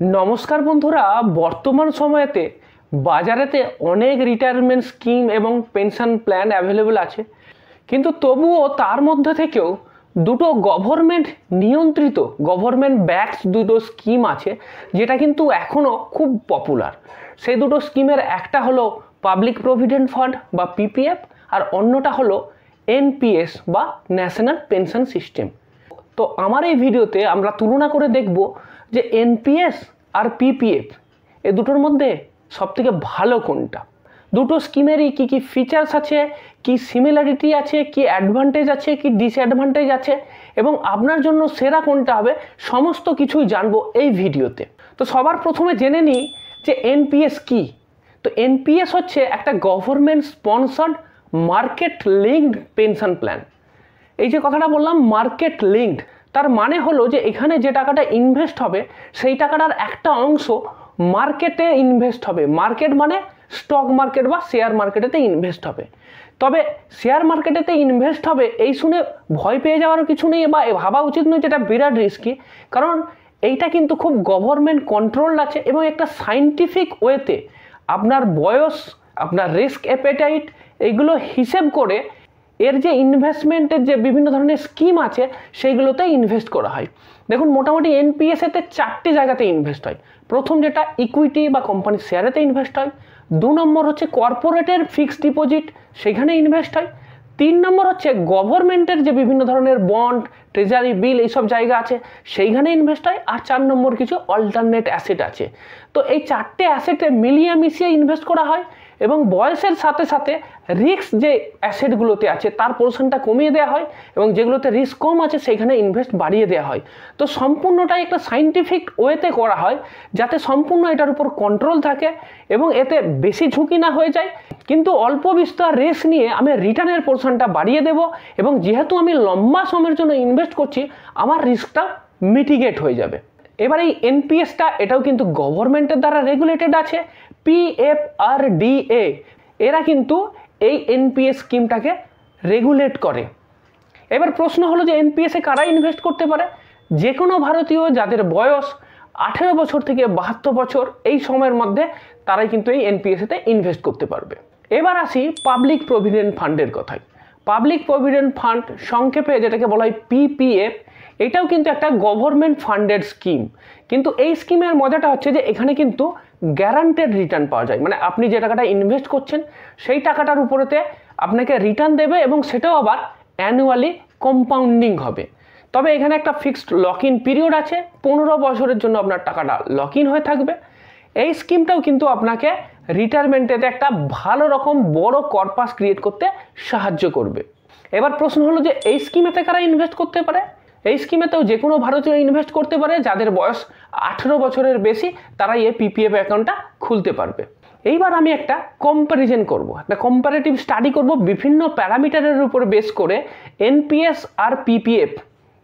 নমস্কার বন্ধুরা, বর্তমান সময়েতে বাজারেতে অনেক রিটায়ারমেন্ট স্কিম এবং পেনশন প্ল্যান অ্যাভেলেবল আছে, কিন্তু তবুও তার মধ্যে থেকেও দুটো গভর্নমেন্ট নিয়ন্ত্রিত গভর্নমেন্ট ব্যাকড দুটো স্কিম আছে যেটা কিন্তু এখনও খুব পপুলার। সেই দুটো স্কিমের একটা হলো পাবলিক প্রভিডেন্ট ফান্ড বা পিপিএফ, আর অন্যটা হলো এনপিএস বা ন্যাশনাল পেনশন সিস্টেম। তো আমার এই ভিডিওতে আমরা তুলনা করে দেখব যে এনপিএস আর পিপিএফ এই দুটোর মধ্যে সবথেকে ভালো কোনটা, দুটো স্কিমেরই কী কী ফিচার্স আছে, কি সিমিলারিটি আছে, কি অ্যাডভান্টেজ আছে, কি ডিসঅ্যাডভান্টেজ আছে, এবং আপনার জন্য সেরা কোনটা হবে, সমস্ত কিছুই জানবো এই ভিডিওতে। তো সবার প্রথমে জেনে নিই যে এনপিএস কি। তো এনপিএস হচ্ছে একটা government sponsored market linked pension plan. এই যে কথাটা বললাম মার্কেট লিঙ্কড, তার মানে হলো যে এখানে যে টাকাটা ইনভেস্ট হবে সেই টাকাটার একটা অংশ মার্কেটে ইনভেস্ট হবে। মার্কেট মানে স্টক মার্কেট বা শেয়ার মার্কেটেতে ইনভেস্ট হবে। তবে শেয়ার মার্কেটেতে ইনভেস্ট হবে এই শুনে ভয় পেয়ে যাওয়ার কিছু নেই বা ভাবা উচিত নয় যেটা বিরাট রিস্কি, কারণ এইটা কিন্তু খুব গভর্নমেন্ট কন্ট্রোল আছে এবং একটা সায়েন্টিফিক ওয়েতে আপনার বয়স, আপনার রিস্ক অ্যাপেটাইট এইগুলো হিসেব করে এর যে ইনভেস্টমেন্টের যে বিভিন্ন ধরনের স্কিম আছে সেইগুলোতে ইনভেস্ট করা হয়। দেখুন, মোটামুটি এনপিএসেতে 4টে জায়গাতে ইনভেস্ট হয়। প্রথম যেটা ইকুইটি বা কোম্পানির শেয়ারেতে ইনভেস্ট হয়, 2 নম্বর হচ্ছে কর্পোরেটের ফিক্সড ডিপোজিট, সেখানে ইনভেস্ট হয়, 3 নম্বর হচ্ছে গভর্নমেন্টের যে বিভিন্ন ধরনের বন্ড, ট্রেজারি বিল এইসব জায়গা আছে সেইখানে ইনভেস্ট হয়, আর 4 নম্বর কিছু অল্টারনেট অ্যাসেট আছে। তো এই 4টে অ্যাসেটে মিলিয়ে মিশিয়ে ইনভেস্ট করা হয় এবং বয়সের সাথে সাথে রিস্ক যে অ্যাসেটগুলোতে আছে তার পোর্শনটা কমিয়ে দেওয়া হয় এবং যেগুলোতে রিস্ক কম আছে সেইখানে ইনভেস্ট বাড়িয়ে দেওয়া হয়। তো সম্পূর্ণটাই একটা সায়েন্টিফিক ওয়েতে করা হয় যাতে সম্পূর্ণ এটার উপর কন্ট্রোল থাকে এবং এতে বেশি ঝুঁকি না হয়ে যায়, কিন্তু অল্প বিস্তর রিস্ক নিয়ে আমি রিটার্নের পোর্শনটা বাড়িয়ে দেব এবং যেহেতু আমি লম্বা সময়ের জন্য ইনভেস্ট করছি আমার রিস্কটা মিটিগেট হয়ে যাবে। এবার এই এনপিএসটা এটাও কিন্তু গভর্নমেন্টের দ্বারা রেগুলেটেড আছে। পিএফআরডিএ এরা কিন্তু এই এনপিএস স্কিমটাকে রেগুলেট করে। এবার প্রশ্ন হলো যে এনপিএসে কারা ইনভেস্ট করতে পারে? যে কোনো ভারতীয় যাদের বয়স 18 বছর থেকে 72 বছর এই সময়ের মধ্যে তারাই কিন্তু এই এনপিএসেতে ইনভেস্ট করতে পারবে। এবার আসি পাবলিক প্রভিডেন্ট ফান্ডের কথায়। পাবলিক প্রভিডেন্ট ফান্ড সংক্ষেপে যেটাকে বলা হয় পিপিএফ, এটাও কিন্তু একটা গভর্নমেন্ট ফান্ডেড স্কিম, কিন্তু এই স্কিমের মজাটা হচ্ছে যে এখানে কিন্তু গ্যারান্টেড রিটার্ন পাওয়া যায়। মানে আপনি যে টাকাটা ইনভেস্ট করছেন সেই টাকাটার উপরেতে আপনাকে রিটার্ন দেবে এবং সেটাও আবার অ্যানুয়ালি কম্পাউন্ডিং হবে। তবে এখানে একটা ফিক্সড লক ইন পিরিয়ড আছে, 15 বছরের জন্য আপনার টাকাটা লক ইন হয়ে থাকবে। এই স্কিমটাও কিন্তু আপনাকে রিটায়ারমেন্টেতে একটা ভালো রকম বড় কর্পাস ক্রিয়েট করতে সাহায্য করবে। এবার প্রশ্ন হলো যে এই স্কিমেতে কারা ইনভেস্ট করতে পারে? এই স্কিমেতেও যে কোনো ভারতীয় ইনভেস্ট করতে পারে, যাদের বয়স 18 বছরের বেশি তারাই এই পিপিএফ অ্যাকাউন্টটা খুলতে পারবে। এইবার আমি একটা কম্প্যারিজন করব, একটা কম্পারেটিভ স্টাডি করব বিভিন্ন প্যারামিটারের উপর বেস করে এনপিএস আর পিপিএফ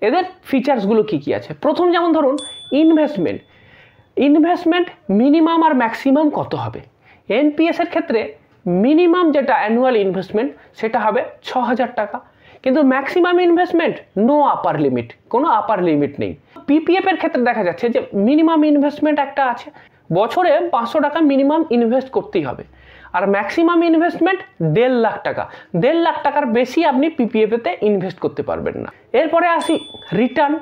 এদের ফিচার্সগুলো কী কী আছে। প্রথম যেমন ধরুন ইনভেস্টমেন্ট মিনিমাম আর ম্যাক্সিমাম কত হবে। এনপিএসের ক্ষেত্রে মিনিমাম যেটা অ্যানুয়াল ইনভেস্টমেন্ট সেটা হবে 6000 টাকা, কিন্তু maximum investment no upper limit, কোনো আপার লিমিট নেই। পিপিএফ এর ক্ষেত্রে দেখা যাচ্ছে যে মিনিমাম ইনভেস্টমেন্ট একটা আছে, বছরে 500 টাকা মিনিমাম ইনভেস্ট করতেই হবে, আর ম্যাক্সিমাম ইনভেস্টমেন্ট 1.5 লাখ টাকা। 1.5 লাখ টাকার বেশি আপনি পিপিএফতে ইনভেস্ট করতে পারবেন না। এরপরে আসি রিটার্ন।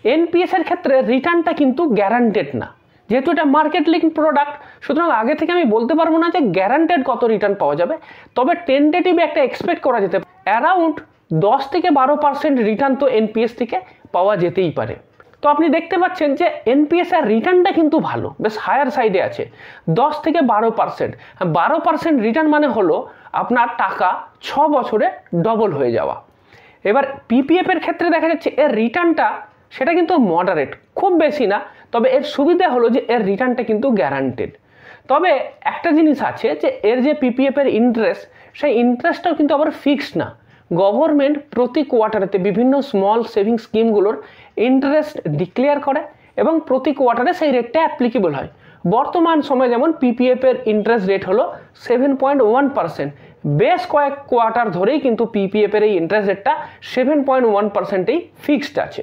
এনপিএস এর ক্ষেত্রে রিটার্নটা কিন্তু গ্যারান্টেড না, যেহেতু এটা মার্কেট লিঙ্ক প্রোডাক্ট, সুতরাং আগে থেকে আমি বলতে পারবো না যে গ্যারান্টেড কত রিটার্ন পাওয়া যাবে। তবে টেন্টেটিভ একটা এক্সপেক্ট করা যেতে পারে অ্যারাউন্ড 10 থেকে 12% রিটার্ন তো এনপিএস থেকে পাওয়া যেতেই পারে। তো আপনি দেখতে পাচ্ছেন যে এনপিএস এর রিটার্নটা কিন্তু ভালো, বেশ হায়ার সাইডে আছে, 10 থেকে 12%। 12% রিটার্ন মানে হলো আপনার টাকা 6 বছরে ডবল হয়ে যাওয়া। এবার পিপিএফ এর ক্ষেত্রে দেখা যাচ্ছে এর রিটার্নটা সেটা কিন্তু মডারেট, খুব বেশি না, তবে এর সুবিধা হলো যে এর রিটার্নটা কিন্তু গ্যারান্টেড। তবে একটা জিনিস আছে যে এর যে পিপিএফ এর ইন্টারেস্ট, সেই ইন্টারেস্টটাও কিন্তু আবার ফিক্সড না। গভর্নমেন্ট প্রতি কোয়ার্টারেতে বিভিন্ন স্মল সেভিং স্কিমগুলোর ইন্টারেস্ট ডিক্লেয়ার করে এবং প্রতি কোয়ার্টারে সেই রেটটা অ্যাপ্লিকেবল হয়। বর্তমান সময়ে যেমন পিপিএফ এর ইন্টারেস্ট রেট হলো 7.1%। বেশ কয়েক কোয়ার্টার ধরেই কিন্তু পিপিএফ এর এই ইন্টারেস্ট রেটটা 7.1%এই ফিক্সড আছে।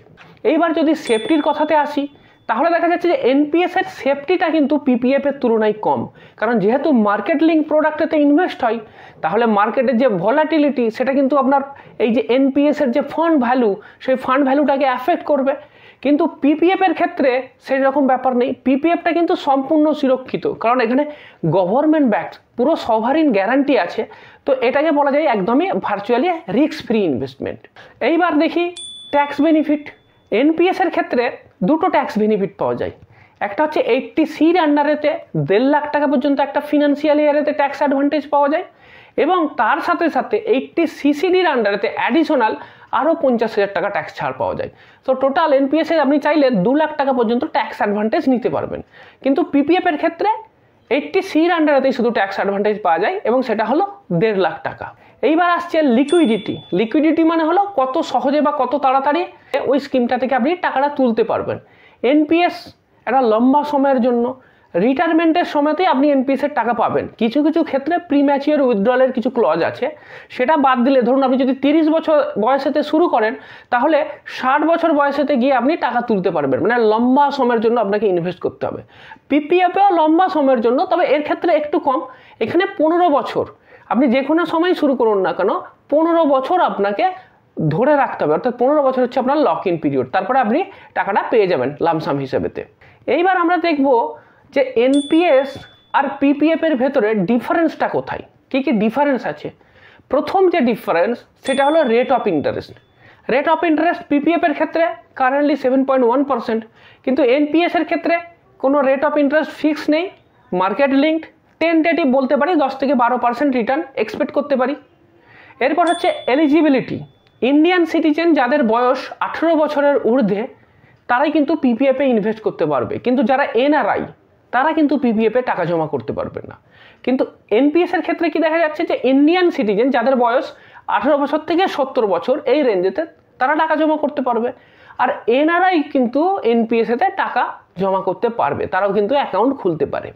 এইবার যদি সেফটির কথাতে আসি, তাহলে দেখা যাচ্ছে যে এনপিএস এর সেফটিটা কিন্তু পিপিএফ এর তুলনায় কম, কারণ যেহেতু মার্কেট লিঙ্ক প্রোডাক্টেতে ইনভেস্ট হয়, তাহলে মার্কেটের যে ভলাটিলিটি সেটা কিন্তু আপনার এই যে এনপিএস এর যে ফান্ড ভ্যালু, সেই ফান্ড ভ্যালুটাকে অ্যাফেক্ট করবে। কিন্তু পিপিএফ এর ক্ষেত্রে সেই রকম ব্যাপার নেই, পিপিএফটা কিন্তু সম্পূর্ণ সুরক্ষিত, কারণ এখানে গভর্নমেন্ট ব্যাকড পুরো সভারিন গ্যারান্টি আছে। তো এটাকে বলা যায় একদমই ভার্চুয়ালি রিস্ক ফ্রি ইনভেস্টমেন্ট। এইবার দেখি ট্যাক্স বেনিফিট। এনপিএস এর ক্ষেত্রে দুটো ট্যাক্স বেনিফিট পাওয়া যায়। একটা হচ্ছে 80Cর আন্ডারেতে 1.5 লাখ টাকা পর্যন্ত একটা ফিনান্সিয়াল ইয়ারেতে ট্যাক্স অ্যাডভান্টেজ পাওয়া যায়, এবং তার সাথে সাথে 80CCDর আন্ডারেতে অ্যাডিশনাল আরও 50,000 টাকা ট্যাক্স ছাড় পাওয়া যায়। তো টোটাল এনপিএসে আপনি চাইলে 2 লাখ টাকা পর্যন্ত ট্যাক্স অ্যাডভান্টেজ নিতে পারবেন। কিন্তু পিপিএফ এর ক্ষেত্রে 80Cর আন্ডারেতেই শুধু ট্যাক্স অ্যাডভান্টেজ পাওয়া যায়, এবং সেটা হলো 1.5 লাখ টাকা। এইবার আসছে লিকুইডিটি। লিকুইডিটি মানে হলো কত সহজে বা কত তাড়াতাড়ি ওই স্কিমটা থেকে আপনি টাকাটা তুলতে পারবেন। এনপিএস একটা লম্বা সময়ের জন্য, রিটায়ারমেন্টের সময়তেই আপনি এনপিএস এর টাকা পাবেন। কিছু কিছু ক্ষেত্রে প্রিম্যাচিওর উইথড্রলের কিছু ক্লজ আছে, সেটা বাদ দিলে ধরুন আপনি যদি 30 বছর বয়সেতে শুরু করেন, তাহলে 60 বছর বয়সেতে গিয়ে আপনি টাকা তুলতে পারবেন, মানে লম্বা সময়ের জন্য আপনাকে ইনভেস্ট করতে হবে। পিপিএফেও লম্বা সময়ের জন্য, তবে এর ক্ষেত্রে একটু কম। এখানে 15 বছর, আপনি যে কোনো সময় শুরু করুন না কেন 15 বছর আপনাকে ধরে রাখতে হবে, অর্থাৎ 15 বছর হচ্ছে আপনার লক ইন পিরিয়ড, তারপরে আপনি টাকাটা পেয়ে যাবেন লামসাম হিসেবেতে। এইবার আমরা দেখব যে এনপিএস আর পিপিএফ এর ভেতরে ডিফারেন্সটা কোথায়, কি কি ডিফারেন্স আছে। প্রথম যে ডিফারেন্স সেটা হলো rate of interest. Rate of interest PPF এর ক্ষেত্রে কারেন্টলি 7.1%, কিন্তু এনপিএস এর ক্ষেত্রে কোনো রেট অফ ইন্টারেস্ট ফিক্স নেই, মার্কেট লিঙ্কড। টেন্টেটিভ বলতে পারি 10 থেকে 12% রিটার্ন এক্সপেক্ট করতে পারি। এরপর হচ্ছে এলিজিবিলিটি। ইন্ডিয়ান সিটিজেন যাদের বয়স 18 বছরের ঊর্ধ্বে তারাই কিন্তু পিপিএফে ইনভেস্ট করতে পারবে, কিন্তু যারা এনআরআই তারা কিন্তু পিপিএফে টাকা জমা করতে পারবেন না। কিন্তু এনপিএস এর ক্ষেত্রে কি দেখা যাচ্ছে যে ইন্ডিয়ান সিটিজেন যাদের বয়স 18 বছর থেকে 70 বছর এই রেঞ্জেতে তারা টাকা জমা করতে পারবে, আর এনআরআই কিন্তু এনপিএসেতে টাকা জমা করতে পারবে, তারাও কিন্তু অ্যাকাউন্ট খুলতে পারে।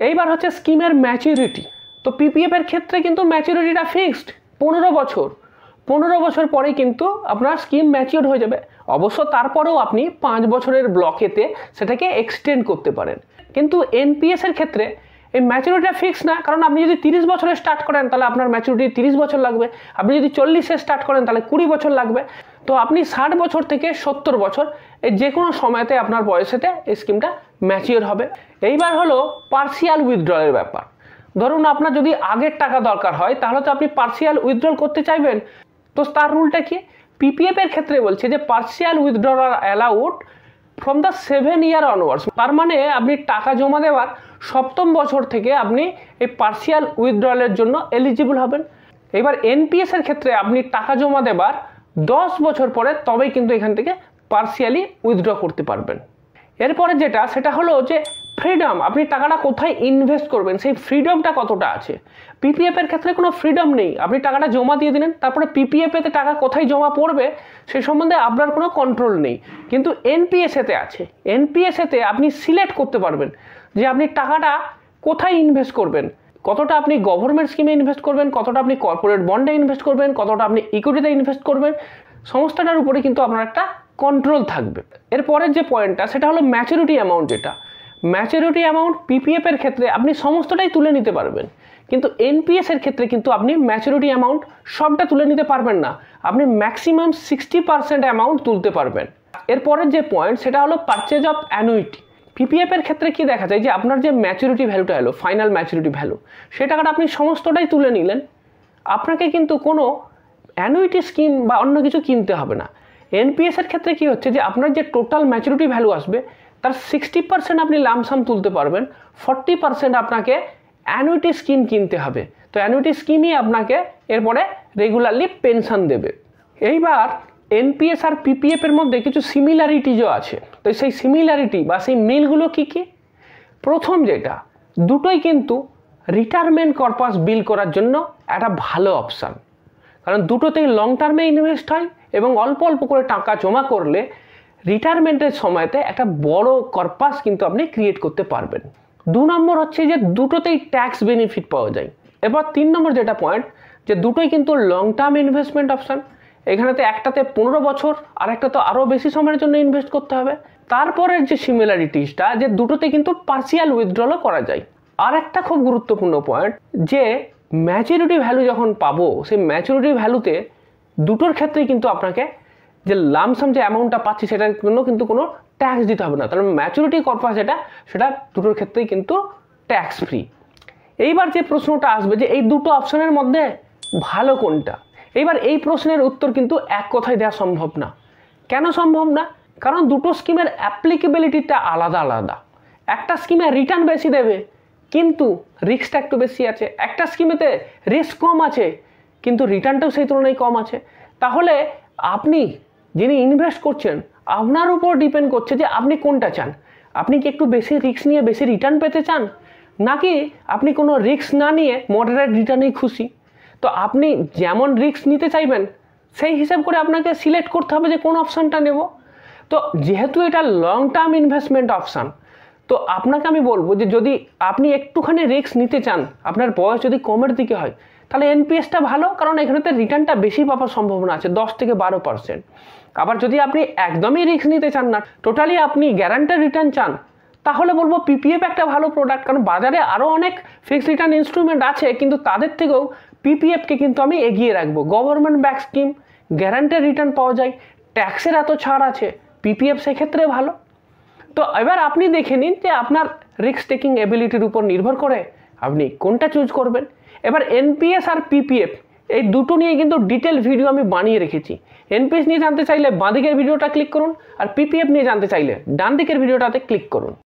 এইবার হচ্ছে স্কিমের ম্যাচুরিটি। তো পিপিএফ এর ক্ষেত্রে কিন্তু ম্যাচুরিটিটা ফিক্সড 15 বছর। 15 বছর পরেই কিন্তু আপনার স্কিম ম্যাচিওর হয়ে যাবে। অবশ্য তারপরেও আপনি 5 বছরের ব্লকেতে সেটাকে এক্সটেন্ড করতে পারেন। কিন্তু এনপিএস এর ক্ষেত্রে এই ম্যাচুরিটিটা ফিক্স না, কারণ আপনি যদি 30 বছরে স্টার্ট করেন তাহলে আপনার ম্যাচুরিটি 30 বছর লাগবে, আপনি যদি 40-এ স্টার্ট করেন তাহলে 20 বছর লাগবে। তো আপনি 60 বছর থেকে 70 বছর এই যে কোনো সময়তে আপনার বয়সেতে এই স্কিমটা ম্যাচিওর হবে। এইবার হলো পার্সিয়াল উইথড্রলের ব্যাপার। ধরুন আপনার যদি আগের টাকা দরকার হয় তাহলে তো আপনি পার্সিয়াল উইথড্রল করতে চাইবেন, তো তার রুলটা কি? পিপিএফ এর ক্ষেত্রে বলছে যে partial withdrawal R allowed from the 7 year onwards. তার মানে আপনি টাকা জমা দেওয়ার 7ম বছর থেকে আপনি এই পার্সিয়াল উইথড্রলের জন্য এলিজিবল হবেন। এবার এনপিএস এর ক্ষেত্রে আপনি টাকা জমা দেবার 10 বছর পরে তবেই কিন্তু এখান থেকে পার্সিয়ালি উইথড্র করতে পারবেন। এরপরে যেটা সেটা হলো যে ফ্রিডম, আপনি টাকাটা কোথায় ইনভেস্ট করবেন সেই ফ্রিডমটা কতটা আছে। পিপিএফ এর ক্ষেত্রে কোনো ফ্রিডম নেই, আপনি টাকাটা জমা দিয়ে দিলেন, তারপরে পিপিএফ এতে টাকা কোথায় জমা পড়বে সেই সম্বন্ধে আপনার কোনো কন্ট্রোল নেই। কিন্তু এনপিএস এতে আছে। এনপিএস এতে আপনি সিলেক্ট করতে পারবেন যে আপনি টাকাটা কোথায় ইনভেস্ট করবেন, কতটা আপনি গভর্নমেন্ট স্কিমে ইনভেস্ট করবেন, কতটা আপনি কর্পোরেট বন্ডে ইনভেস্ট করবেন, কতটা আপনি ইকুইটিতে ইনভেস্ট করবেন, সমস্তটার উপরে কিন্তু আপনার একটা কন্ট্রোল থাকবে। এরপরের যে পয়েন্টটা সেটা হলো ম্যাচুরিটি অ্যামাউন্ট। যেটা ম্যাচুরিটি অ্যামাউন্ট পিপিএফ এর ক্ষেত্রে আপনি সমস্তটাই তুলে নিতে পারবেন, কিন্তু এনপিএস এর ক্ষেত্রে কিন্তু আপনি ম্যাচুরিটি অ্যামাউন্ট সবটা তুলে নিতে পারবেন না, আপনি ম্যাক্সিমাম 60% অ্যামাউন্ট তুলতে পারবেন। এরপরের যে পয়েন্ট সেটা হলো পারচেজ অফ অ্যানুইটি। পিপিএফ এর ক্ষেত্রে কি দেখা যায় যে আপনার যে ম্যাচুরিটি ভ্যালুটা এলো, ফাইনাল ম্যাচুরিটি ভ্যালু, সেই টাকাটা আপনি সমস্তটাই তুলে নিলেন, আপনাকে কিন্তু কোনো অ্যানুইটি স্কিম বা অন্য কিছু কিনতে হবে না। এনপিএস এর ক্ষেত্রে কি হচ্ছে যে আপনার যে টোটাল ম্যাচুরিটি ভ্যালু আসবে তার 60% আপনি লামসাম তুলতে পারবেন, 40% আপনাকে অ্যানুইটি স্কিম কিনতে হবে। তো অ্যানুইটি স্কিমই আপনাকে এরপরে রেগুলারলি পেনশন দেবে। এইবার এনপিএস আর পিপিএফ এর মধ্যে কিছু সিমিলারিটিজও আছে। তো সেই সিমিলারিটি বা সেই মিলগুলো কি কি? প্রথম যেটা, দুটোই কিন্তু রিটায়ারমেন্ট পারপাস বিল করার জন্য একটা ভালো অপশান, কারণ দুটোতেই লং টার্মে ইনভেস্ট হয় এবং অল্প অল্প করে টাকা জমা করলে রিটায়ারমেন্টের সময়তে একটা বড় কর্পাস কিন্তু আপনি ক্রিয়েট করতে পারবেন। 2 নম্বর হচ্ছে যে দুটোতেই ট্যাক্স বেনিফিট পাওয়া যায়। এবার 3 নম্বর যেটা পয়েন্ট, যে দুটোই কিন্তু লং টার্ম ইনভেস্টমেন্ট অপশান এখানেতে একটাতে 15 বছর আর একটা তো আরও বেশি সময়ের জন্য ইনভেস্ট করতে হবে। তারপরের যে সিমিলারিটিসটা, যে দুটোতে কিন্তু পার্সিয়াল উইথড্রলও করা যায়। আর একটা খুব গুরুত্বপূর্ণ পয়েন্ট, যে ম্যাচুরিটি ভ্যালু যখন পাবো, সেই ম্যাচুরিটি ভ্যালুতে দুটোর ক্ষেত্রেই কিন্তু আপনাকে যে লামসাম যে অ্যামাউন্টটা পাচ্ছি সেটার জন্য কিন্তু কোনো ট্যাক্স দিতে হবে না। তাহলে ম্যাচুরিটি কর্পাস সেটা দুটোর ক্ষেত্রেই কিন্তু ট্যাক্স ফ্রি। এইবার যে প্রশ্নটা আসবে যে এই দুটো অপশনের মধ্যে ভালো কোনটা, এইবার এই প্রশ্নের উত্তর কিন্তু এক কথায় দেওয়া সম্ভব না। কেন সম্ভব না? কারণ দুটো স্কিমের অ্যাপ্লিকেবিলিটিটা আলাদা আলাদা। একটা স্কিমে রিটার্ন বেশি দেবে কিন্তু রিস্কটা একটু বেশি আছে, একটা স্কিমেতে রিস্ক কম আছে কিন্তু রিটার্নটাও সেই তুলনায় কম আছে। তাহলে আপনি যিনি ইনভেস্ট করছেন আপনার উপর ডিপেন্ড করছে যে আপনি কোনটা চান। আপনি কি একটু বেশি রিস্ক নিয়ে বেশি রিটার্ন পেতে চান, নাকি আপনি কোনো রিস্ক না নিয়ে মডারেট রিটার্নেই খুশি? তো আপনি যেমন রিস্ক নিতে চাইবেন সেই হিসাব করে আপনাকে সিলেক্ট করতে হবে যে কোন অপশানটা নেব। তো যেহেতু এটা লং টার্ম ইনভেস্টমেন্ট অপশান, তো আপনাকে আমি বলবো যে যদি আপনি একটুখানি রিস্ক নিতে চান, আপনার বয়স যদি কমের দিকে হয়, তাহলে এনপিএসটা ভালো, কারণ এখানেতে রিটার্নটা বেশি পাওয়ার সম্ভাবনা আছে, 10 থেকে 12%। আবার যদি আপনি একদমই রিস্ক নিতে চান না, টোটালি আপনি গ্যারান্টেড রিটার্ন চান, তাহলে বলবো পিপিএফ একটা ভালো প্রোডাক্ট। কারণ বাজারে আরও অনেক ফিক্সড রিটার্ন ইনস্ট্রুমেন্ট আছে, কিন্তু তাদের থেকেও পিপিএফকে কিন্তু আমি এগিয়ে রাখবো। Government back scheme, guaranteed return পাওয়া যায়, ট্যাক্সের এত ছাড় আছে, পিপিএফ সেক্ষেত্রে ভালো। তো এবার আপনি দেখে নিন যে আপনার রিস্ক টেকিং এবিলিটির উপর নির্ভর করে আপনি কোনটা চুজ করবেন। এবার এনপিএস আর পিপিএফ এই দুটো নিয়ে কিন্তু ডিটেল ভিডিও আমি বানিয়ে রেখেছি। এনপিএস নিয়ে জানতে চাইলে বাঁ দিকের ভিডিওটা ক্লিক করুন, আর পিপিএফ নিয়ে জানতে চাইলে ডান দিকের ভিডিওটাতে ক্লিক করুন।